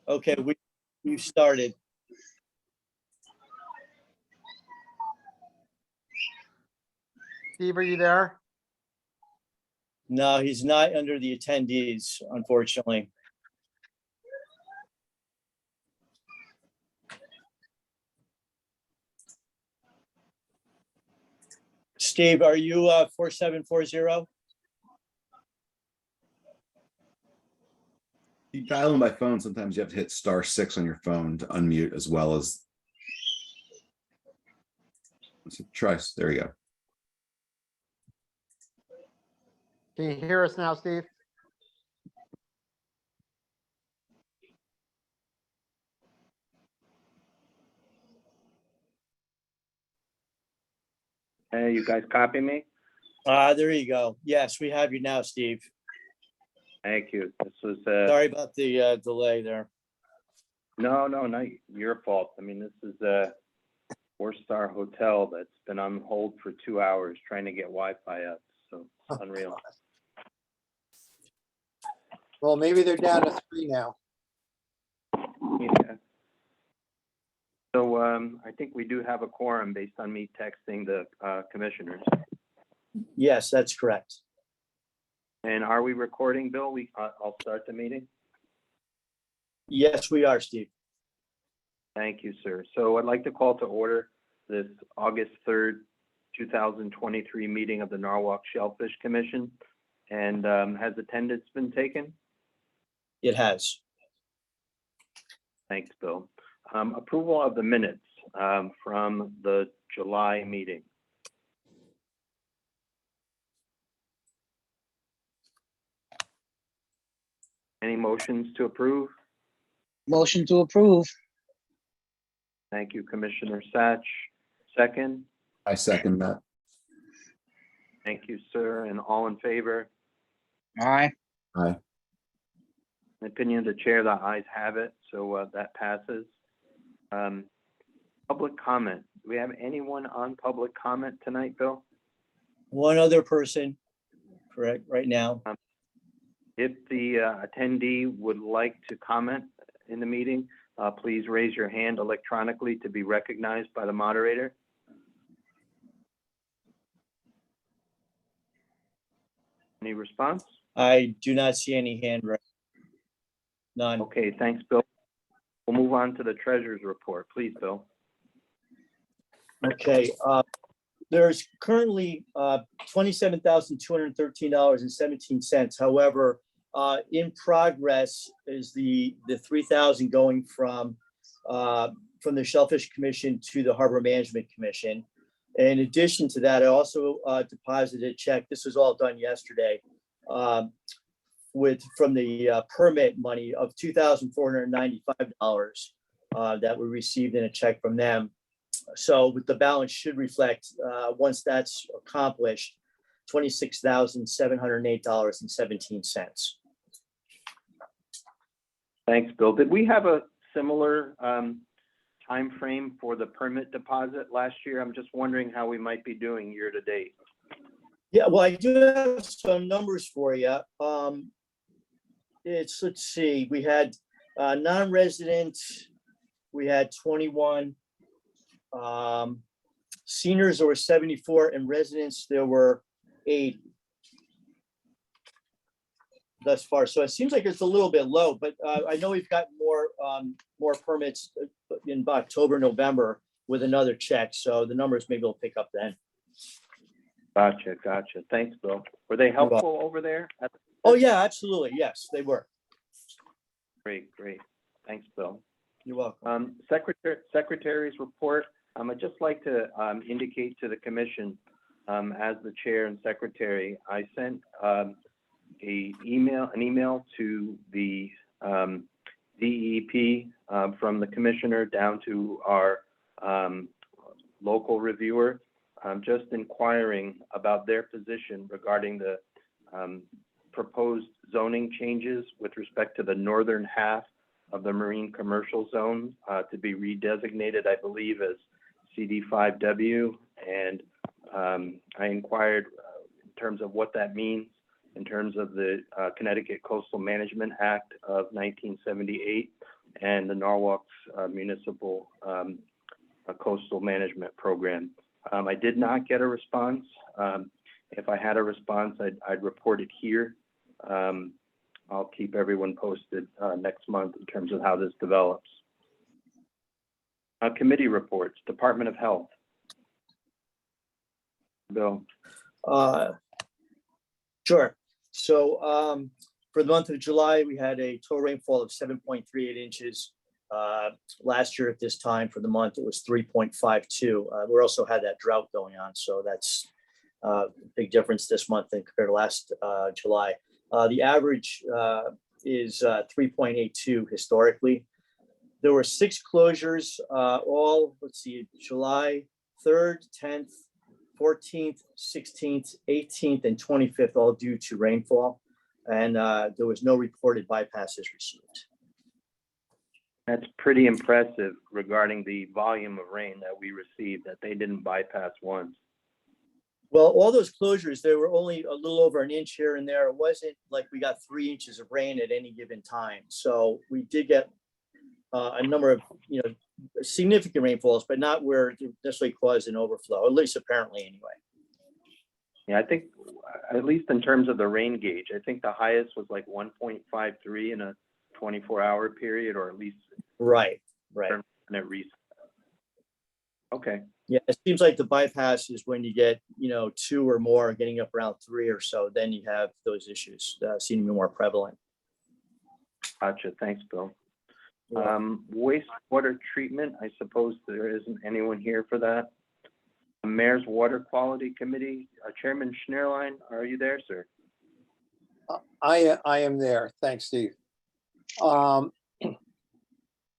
Okay, we've started. Steve, are you there? No, he's not under the attendees, unfortunately. Steve, are you 4740? You dial in by phone, sometimes you have to hit *6 on your phone to unmute as well as. Let's try, there you go. Can you hear us now, Steve? Hey, you guys copy me? There you go. Yes, we have you now, Steve. Thank you. This was Sorry about the delay there. no, not your fault. I mean, this is a 4-star hotel that's been on hold for 2 hours trying to get Wi-Fi up. So it's unreal. Well, maybe they're down to 3 now. Yeah. So I think we do have a quorum based on me texting the commissioners. Yes, that's correct. And are we recording, Bill? I'll start the meeting. Yes, we are, Steve. Thank you, sir. So I'd like to call to order this August 3rd, 2023 meeting of the Norwalk Shellfish Commission. And has attendance been taken? It has. Thanks, Bill. Approval of the minutes from the July meeting. Any motions to approve? Motion to approve. Thank you, Commissioner Satch. Second? I second that. Thank you, sir. And all in favor? Aye. Aye. In opinion of the chair, the ayes have it, so that passes. Public comment. Do we have anyone on public comment tonight, Bill? One other person, correct, right now. If the attendee would like to comment in the meeting, please raise your hand electronically to be recognized by the moderator. Any response? I do not see any hand raised. None. Okay, thanks, Bill. We'll move on to the treasurer's report. Please, Bill. Okay, there's currently $27,213.17. However, in progress is the 3,000 going from the Shellfish Commission to the Harbor Management Commission. In addition to that, I also deposited a check. This was all done yesterday from the permit money of $2,495 that we received in a check from them. So with the balance should reflect, once that's accomplished, $26,708.17. Thanks, Bill. Did we have a similar time frame for the permit deposit last year? I'm just wondering how we might be doing year to date. Yeah, well, I do have some numbers for you. Let's see, we had non-resident, we had 21. Seniors, there were 74, and residents, there were 80 thus far. So it seems like it's a little bit low, but I know we've got more permits in October, November with another check. So the numbers maybe will pick up then. Gotcha. Thanks, Bill. Were they helpful over there? Oh yeah, absolutely. Yes, they were. Great. Thanks, Bill. You're welcome. Secretary's report. I'd just like to indicate to the commission, as the chair and secretary, I sent an email to the DEP from the commissioner down to our local reviewer, just inquiring about their position regarding the proposed zoning changes with respect to the northern half of the marine commercial zone to be redesignated, I believe, as CD5W, and I inquired in terms of what that means in terms of the Connecticut Coastal Management Act of 1978 and the Norwalk's municipal coastal management program. I did not get a response. If I had a response, I'd report it here. I'll keep everyone posted next month in terms of how this develops. Committee reports, Department of Health. Bill. Sure. So for the month of July, we had a total rainfall of 7.38 inches. Last year at this time for the month, it was 3.52. We also had that drought going on, so that's a big difference this month than compared to last July. The average is 3.82 historically. There were 6 closures, all, let's see, July 3rd, 10th, 14th, 16th, 18th, and 25th, all due to rainfall. And there was no reported bypasses received. That's pretty impressive regarding the volume of rain that we received, that they didn't bypass once. Well, all those closures, they were only a little over an inch here and there. It wasn't like we got 3 inches of rain at any given time. So we did get a number of, significant rainfalls, but not where it necessarily caused an overflow, at least apparently anyway. Yeah, I think at least in terms of the rain gauge, I think the highest was like 1.53 in a 24-hour period, or at least Right. Okay. Yeah, it seems like the bypass is when you get, 2 or more, getting up around 3 or so, then you have those issues seem to be more prevalent. Gotcha. Thanks, Bill. Yeah. Wastewater treatment, I suppose there isn't anyone here for that. Mayor's Water Quality Committee, Chairman Schnierlein, are you there, sir? I am there. Thanks, Steve.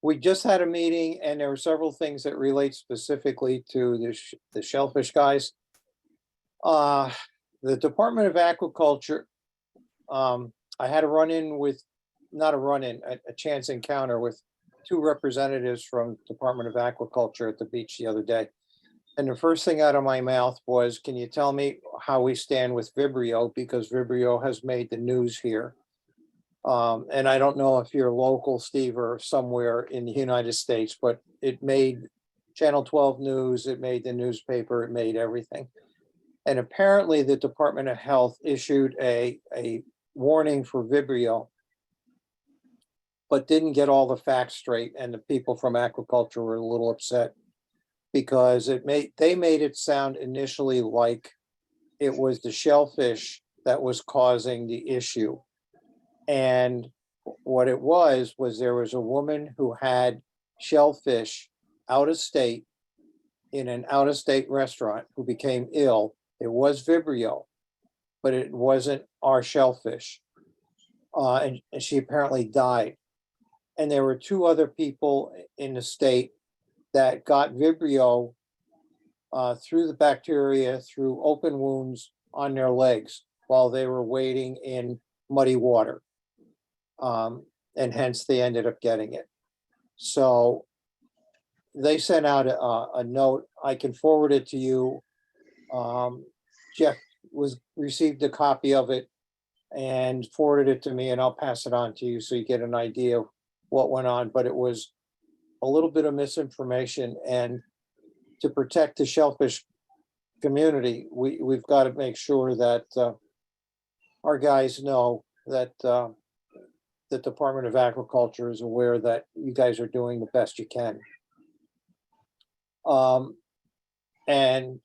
We just had a meeting and there were several things that relate specifically to the Shellfish guys. The Department of Aquaculture, I had a chance encounter with 2 representatives from Department of Aquaculture at the beach the other day. And the first thing out of my mouth was, can you tell me how we stand with Vibrio? Because Vibrio has made the news here. And I don't know if you're local, Steve, or somewhere in the United States, but it made Channel 12 News, it made the newspaper, it made everything. And apparently the Department of Health issued a warning for Vibrio, but didn't get all the facts straight. And the people from aquaculture were a little upset because they made it sound initially like it was the shellfish that was causing the issue. And what it was there was a woman who had shellfish out of state in an out of state restaurant who became ill. It was Vibrio, but it wasn't our shellfish. And she apparently died. And there were 2 other people in the state that got Vibrio through the bacteria, through open wounds on their legs while they were wading in muddy water. And hence they ended up getting it. So they sent out a note. I can forward it to you. Jeff received a copy of it and forwarded it to me, and I'll pass it on to you so you get an idea of what went on. But it was a little bit of misinformation, and to protect the shellfish community, we've got to make sure that our guys know that the Department of Agriculture is aware that you guys are doing the best you can. And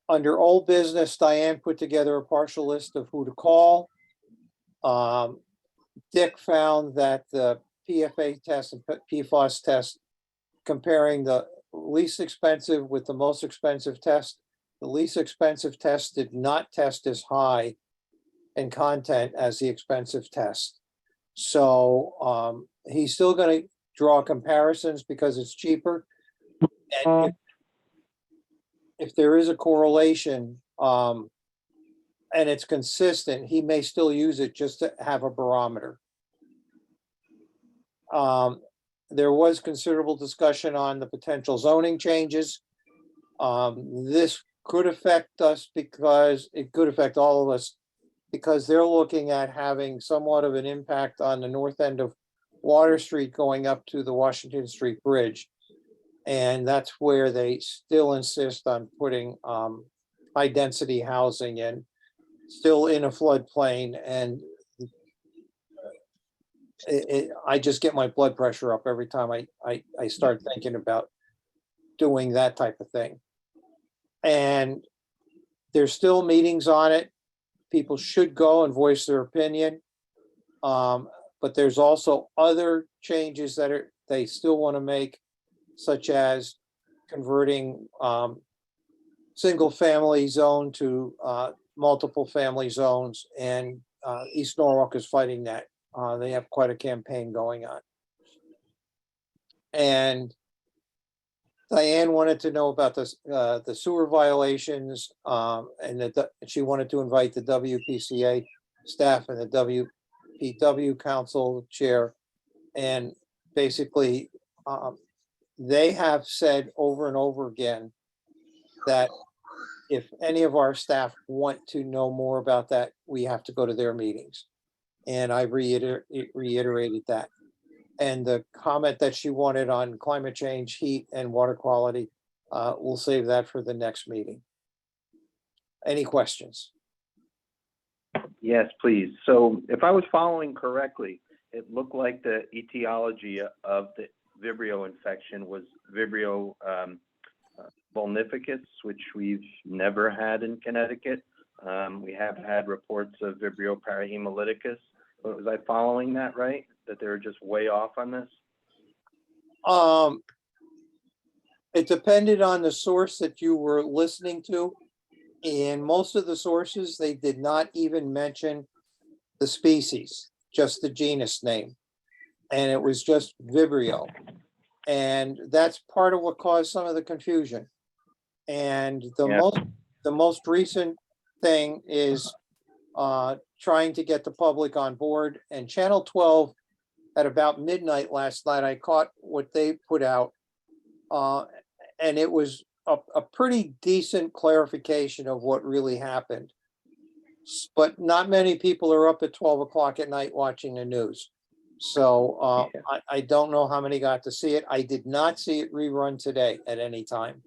under old business, Diane put together a partial list of who to call. Dick found that the PFA test and PFOS test, comparing the least expensive with the most expensive test, the least expensive test did not test as high in content as the expensive test. So he's still going to draw comparisons because it's cheaper. And if there is a correlation and it's consistent, he may still use it just to have a barometer. There was considerable discussion on the potential zoning changes. This could affect us because it could affect all of us, because they're looking at having somewhat of an impact on the north end of Water Street going up to the Washington Street Bridge. And that's where they still insist on putting high density housing in, still in a floodplain, and I just get my blood pressure up every time I start thinking about doing that type of thing. And there's still meetings on it. People should go and voice their opinion. But there's also other changes that they still want to make, such as converting single family zone to multiple family zones, and East Norwalk is fighting that. They have quite a campaign going on. And Diane wanted to know about the sewer violations, and that she wanted to invite the WPCA staff and the WPW council chair. And basically, they have said over and over again that if any of our staff want to know more about that, we have to go to their meetings. And I reiterated that. And the comment that she wanted on climate change, heat, and water quality, we'll save that for the next meeting. Any questions? Yes, please. So if I was following correctly, it looked like the etiology of the Vibrio infection was Vibrio vulnificus, which we've never had in Connecticut. We have had reports of Vibrio parahemolyticus. Was I following that right? That they were just way off on this? It depended on the source that you were listening to. In most of the sources, they did not even mention the species, just the genus name. And it was just Vibrio. And that's part of what caused some of the confusion. And the most recent thing is trying to get the public on board. And Channel 12, at about midnight last night, I caught what they put out. And it was a pretty decent clarification of what really happened. But not many people are up at 12 o'clock at night watching the news. So I don't know how many got to see it. I did not see it rerun today at any time.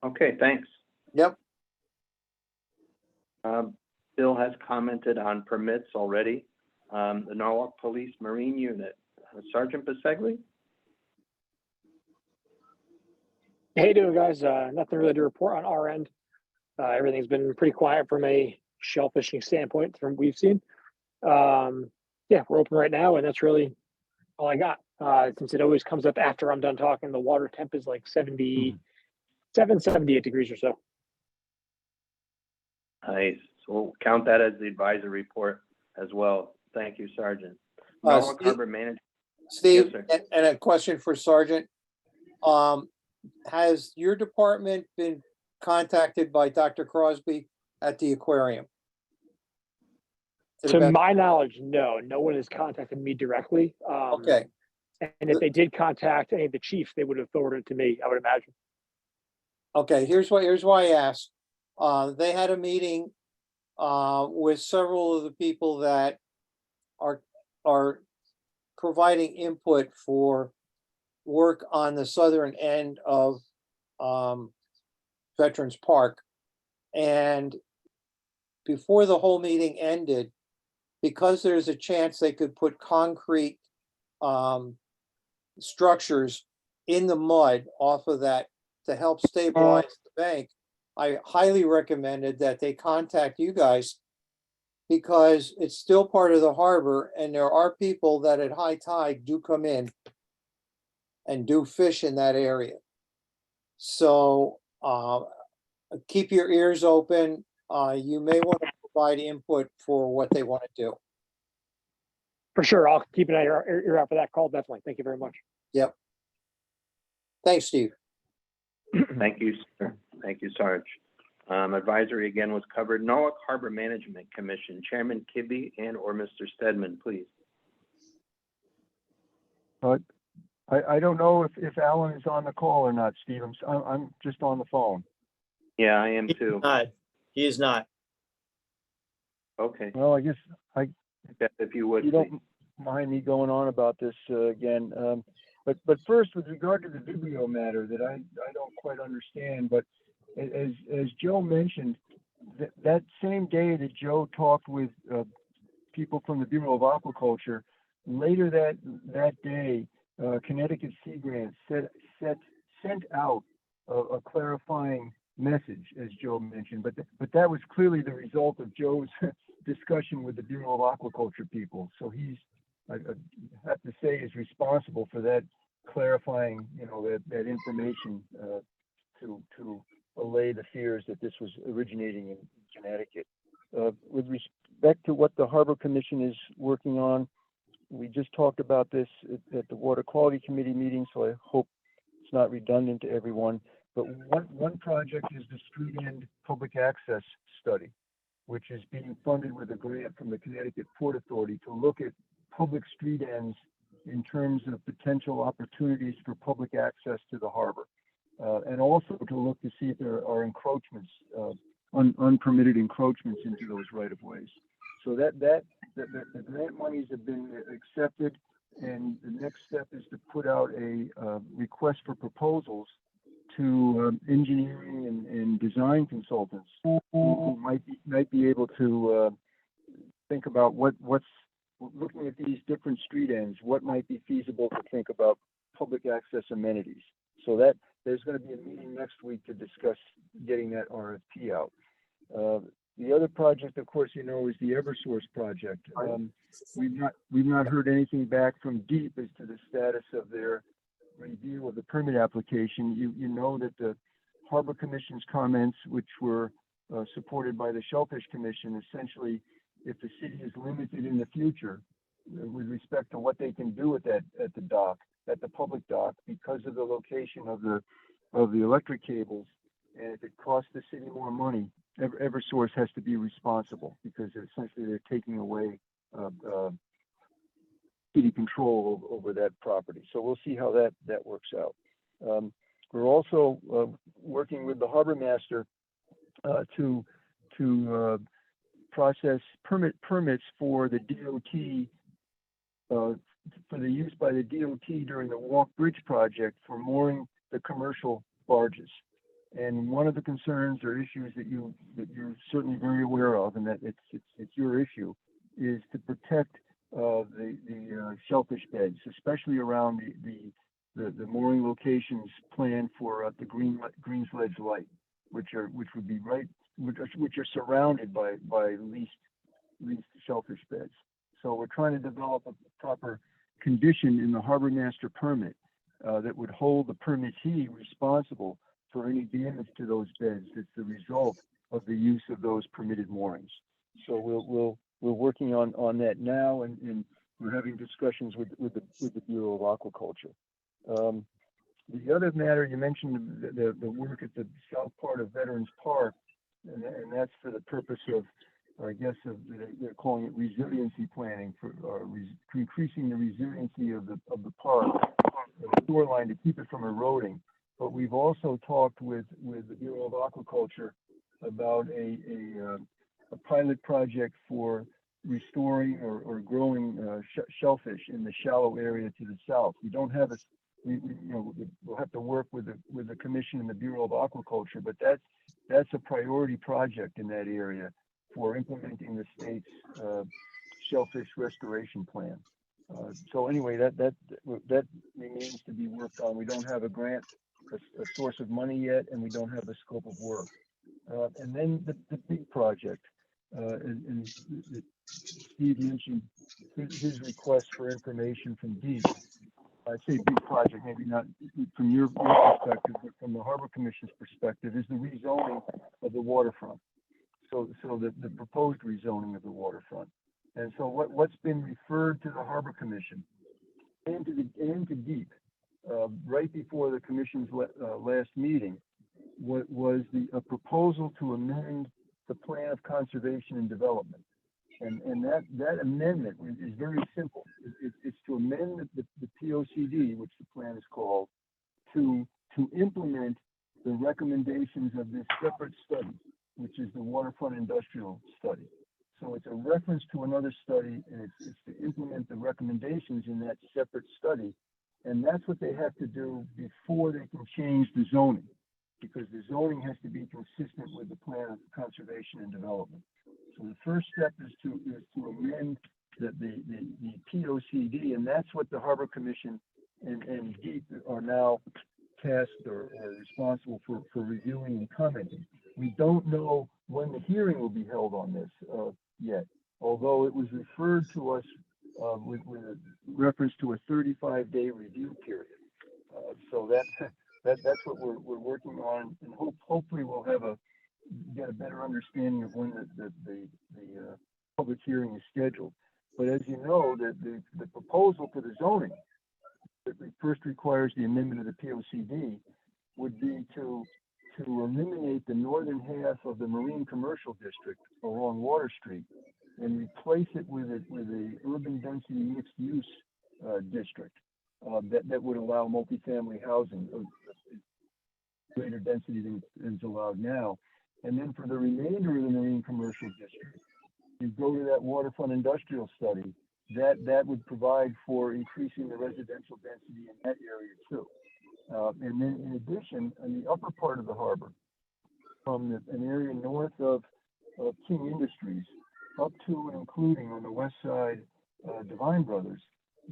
Okay, thanks. Yep. Bill has commented on permits already. The Norwalk Police Marine Unit, Sergeant Bisegli? How you doing, guys? Nothing really to report on our end. Everything's been pretty quiet from a shell fishing standpoint from what we've seen. Yeah, we're open right now, and that's really all I got. Since it always comes up after I'm done talking, the water temp is like 77, 78 degrees or so. Nice. So we'll count that as the advisory report as well. Thank you, Sergeant. Norwalk Harbor Manager. Steve, Yes, and a question for Sergeant. Has your department been contacted by Dr. Crosby at the aquarium? To my knowledge, no one has contacted me directly. Okay. And if they did contact any of the chiefs, they would have forwarded it to me, I would imagine. Okay, here's why I asked. They had a meeting with several of the people that are providing input for work on the southern end of Veterans Park. And before the whole meeting ended, because there's a chance they could put concrete structures in the mud off of that to help stabilize the bank, I highly recommended that they contact you guys, because it's still part of the harbor, and there are people that at high tide do come in and do fish in that area. So keep your ears open. You may want to provide input for what they want to do. For sure, I'll keep an ear out for that call, definitely. Thank you very much. Yep. Thanks, Steve. Thank you, sir. Thank you, Sarge. Advisory again was covered. Norwalk Harbor Management Commission, Chairman Kibbe and or Mr. Stedman, please. I don't know if Alan is on the call or not, Steve. I'm just on the phone. Yeah, I am too. He is not. Okay. Well, I guess Jeff, if you would, You please. don't mind me going on about this again. But first, with regard to the Vibrio matter that I don't quite understand, but as Joe mentioned, that same day that Joe talked with people from the Bureau of Aquaculture, later that day, Connecticut Sea Grant sent out a clarifying message, as Joe mentioned, but that was clearly the result of Joe's discussion with the Bureau of Aquaculture people. So he's, I have to say, is responsible for that clarifying, that information to allay the fears that this was originating in Connecticut. With respect to what the Harbor Commission is working on, we just talked about this at the Water Quality Committee meeting, so I hope it's not redundant to everyone. But one project is the Street End Public Access Study, which is being funded with a grant from the Connecticut Port Authority to look at public street ends in terms of potential opportunities for public access to the harbor. And also to look to see if there are encroachments, unpermitted encroachments into those right-of-ways. So the grant monies have been accepted, and the next step is to put out a request for proposals to engineering and design consultants who might be able to think about what's looking at these different street ends, what might be feasible to think about public access amenities. So that there's going to be a meeting next week to discuss getting that RFP out. The other project, of course, is the Eversource project. We've not heard anything back from DEEP as to the status of their review of the permit application. You know that the Harbor Commission's comments, which were supported by the Shellfish Commission, essentially, if the city is limited in the future with respect to what they can do at the dock, at the public dock, because of the location of the electric cables, and if it costs the city more money, Eversource has to be responsible, because essentially they're taking away city control over that property. So we'll see how that works out. We're also working with the harbor master to process permits for the DOT, for the use by the DOT during the Walk Bridge project for mooring the commercial barges. And one of the concerns or issues that you're certainly very aware of, and that it's your issue, is to protect the shellfish beds, especially around the mooring locations planned for the Green Sledge Light, which are surrounded by leased shellfish beds. So we're trying to develop a proper condition in the harbor master permit that would hold the permittee responsible for any damage to those beds that's the result of the use of those permitted moorings. So we're working on that now, and we're having discussions with the Bureau of Aquaculture. The other matter, you mentioned the work at the south part of Veterans Park, and that's for the purpose of, or I guess they're calling it resiliency planning, for increasing the resiliency of the park, the shoreline, to keep it from eroding. But we've also talked with the Bureau of Aquaculture about a pilot project for restoring or growing shellfish in the shallow area to the south. We don't have we'll have to work with the Commission and the Bureau of Aquaculture, but that's a priority project in that area for implementing the state's shellfish restoration plan. So anyway, that remains to be worked on. We don't have a grant, a source of money yet, and we don't have a scope of work. And then the big project, and Steve mentioned his request for information from DEEP. I say big project, maybe not from your perspective, but from the Harbor Commission's perspective, is the rezoning of the waterfront. So the proposed rezoning of the waterfront. And so what's been referred to the Harbor Commission and to DEEP right before the Commission's last meeting was a proposal to amend the Plan of Conservation and Development. And that amendment is very simple. It's to amend the POCD, which the plan is called, to implement the recommendations of this separate study, which is the waterfront industrial study. So it's a reference to another study, and it's to implement the recommendations in that separate study. And that's what they have to do before they can change the zoning, because the zoning has to be consistent with the plan of conservation and development. So the first step is to amend the POCD, and that's what the Harbor Commission and DEEP are now tasked or responsible for reviewing and commenting. We don't know when the hearing will be held on this yet, although it was referred to us with a reference to a 35-day review period. So that's what we're working on, and hopefully we'll get a better understanding of when the public hearing is scheduled. But as you know, the proposal for the zoning that first requires the amendment of the POCD would be to eliminate the northern half of the marine commercial district along Water Street and replace it with a urban density mixed use district that would allow multifamily housing of greater density than is allowed now. And then for the remainder of the marine commercial district, you go to that waterfront industrial study, that would provide for increasing the residential density in that area too. And then in addition, in the upper part of the harbor, from an area north of King Industries up to and including on the west side, Divine Brothers,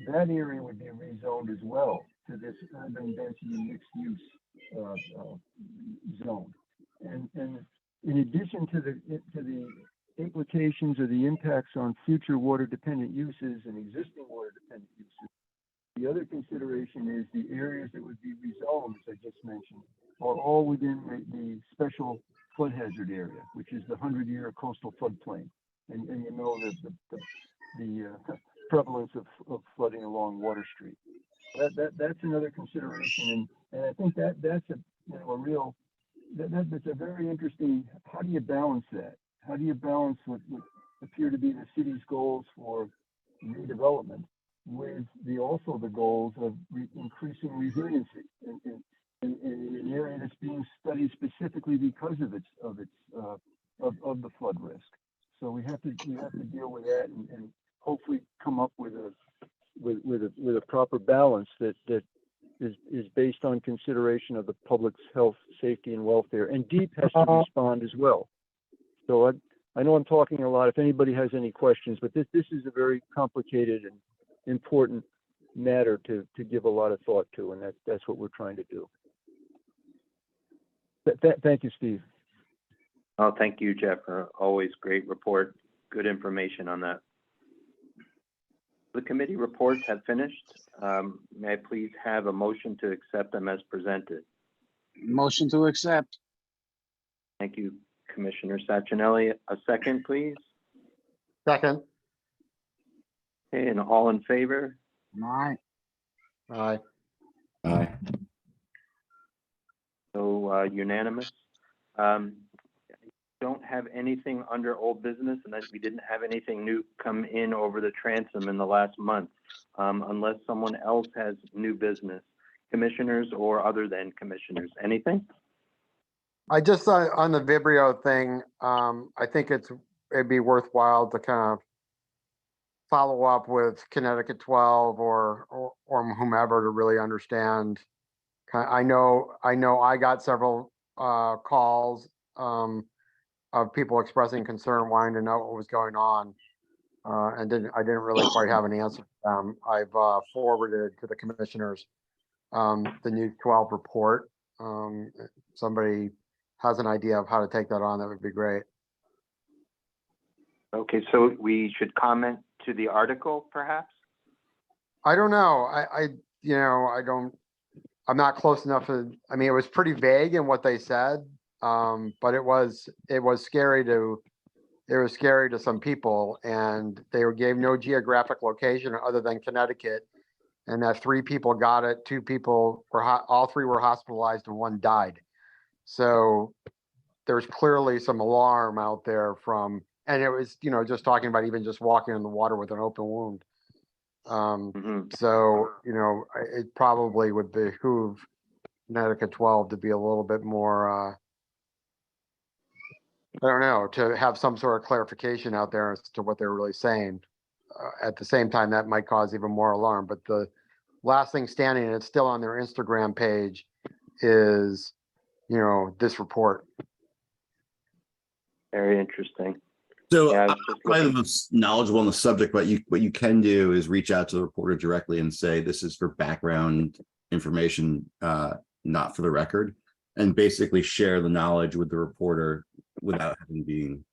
that area would be rezoned as well to this urban density mixed use zone. And in addition to the implications or the impacts on future water dependent uses and existing water dependent uses, the other consideration is the areas that would be rezoned, as I just mentioned, are all within the special flood hazard area, which is the 100-year coastal floodplain. And you know the prevalence of flooding along Water Street. That's another consideration, and I think that's a very interesting. How do you balance that? How do you balance what appear to be the city's goals for redevelopment with also the goals of increasing resiliency in an area that's being studied specifically because of the flood risk? So we have to deal with that and hopefully come up with a proper balance that is based on consideration of the public's health, safety, and welfare. And DEEP has to respond as well. So I know I'm talking a lot. If anybody has any questions, but this is a very complicated and important matter to give a lot of thought to, and that's what we're trying to do. Thank you, Steve. Oh, thank you, Jeff. Always great report. Good information on that. The committee reports have finished. May I please have a motion to accept them as presented? Motion to accept. Thank you, Commissioner Sachinelli. A second, please. Second. Okay, and all in favor? Aye. Aye. Aye. So unanimous. Don't have anything under old business, and that we didn't have anything new come in over the transom in the last month, unless someone else has new business. Commissioners or other than commissioners, anything? I just thought on the Vibrio thing, I think it'd be worthwhile to kind of follow up with Connecticut 12 or whomever to really understand. I know I got several calls of people expressing concern, wanting to know what was going on, and I didn't really quite have an answer for them. I've forwarded to the commissioners the new 12 report. If somebody has an idea of how to take that on, that would be great. Okay, so we should comment to the article, perhaps? I don't know. I'm not close enough to, I mean, it was pretty vague in what they said. But it was scary to some people, and they gave no geographic location other than Connecticut, and that 3 people got it, 2 people all 3 were hospitalized and 1 died. So there's clearly some alarm out there and it was, just talking about even just walking in the water with an open wound. So, it probably would behoove Connecticut 12 to be a little bit more, I don't know, to have some sort of clarification out there as to what they're really saying. At the same time, that might cause even more alarm, but the last thing standing, and it's still on their Instagram page, is, this report. Very interesting. So Yeah, I I'm was just not looking. the most knowledgeable on the subject, but what you can do is reach out to the reporter directly and say, this is for background information, not for the record, and basically share the knowledge with the reporter without having being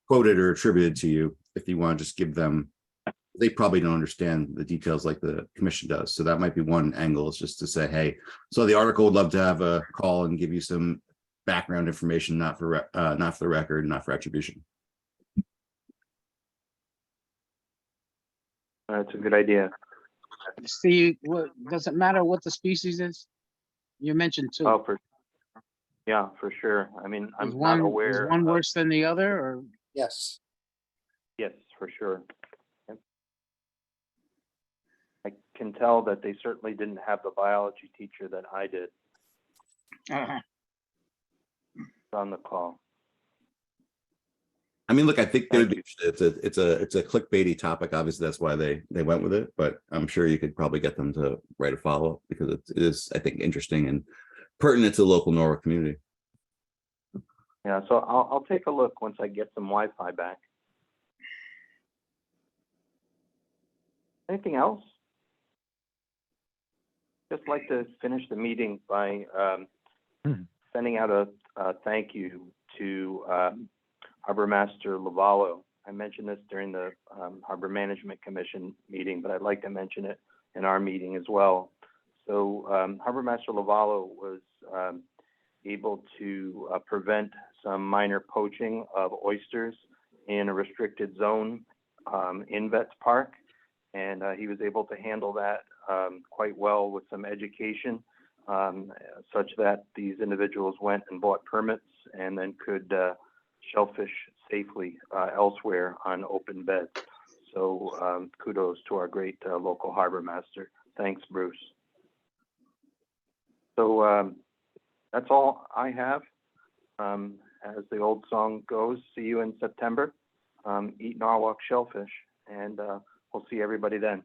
quoted or attributed to you. If you want to just give them, they probably don't understand the details like the commission does. So that might be one angle, is just to say, hey, so the article would love to have a call and give you some background information, not for the record, not for attribution. That's a good idea. Steve, what, does it matter what the species is? You mentioned two. Oh, yeah, for sure. I mean, Is I'm not one, is aware. one of- worse than the other, or? Yes. Yes, for sure. Yep. I can tell that they certainly didn't have the biology teacher that I did on the call. I mean, look, I think Thank it's a clickbaity topic. Obviously, that's why they went with it. But I'm sure you could probably get them to write a follow up, because it is, I think, interesting and pertinent to the local Norwalk community. Yeah, so I'll take a look once I get some Wi-Fi back. Anything else? Just like to finish the meeting by sending out a thank you to Harbor Master Lavallo. I mentioned this during the Harbor Management Commission meeting, but I'd like to mention it in our meeting as well. So Harbor Master Lavallo was able to prevent some minor poaching of oysters in a restricted zone in Vets Park. And he was able to handle that quite well with some education, such that these individuals went and bought permits and then could shellfish safely elsewhere on open beds. So kudos to our great local harbor master. Thanks, Bruce. So that's all I have. As the old song goes, see you in September. Eat Norwalk shellfish, and we'll see everybody then.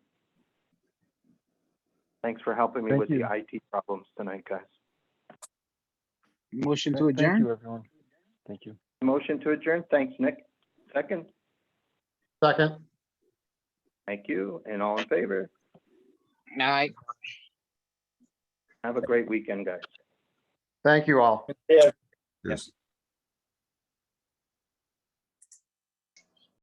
Thanks for helping me Thank with you. the IT problems tonight, guys. Motion to Thank adjourn? you, everyone. Thank you. Motion to adjourn. Thanks, Nick. Second. Second. Thank you. And all in favor? Aye. Have a great weekend, guys. Thank you all. Yeah. Yes.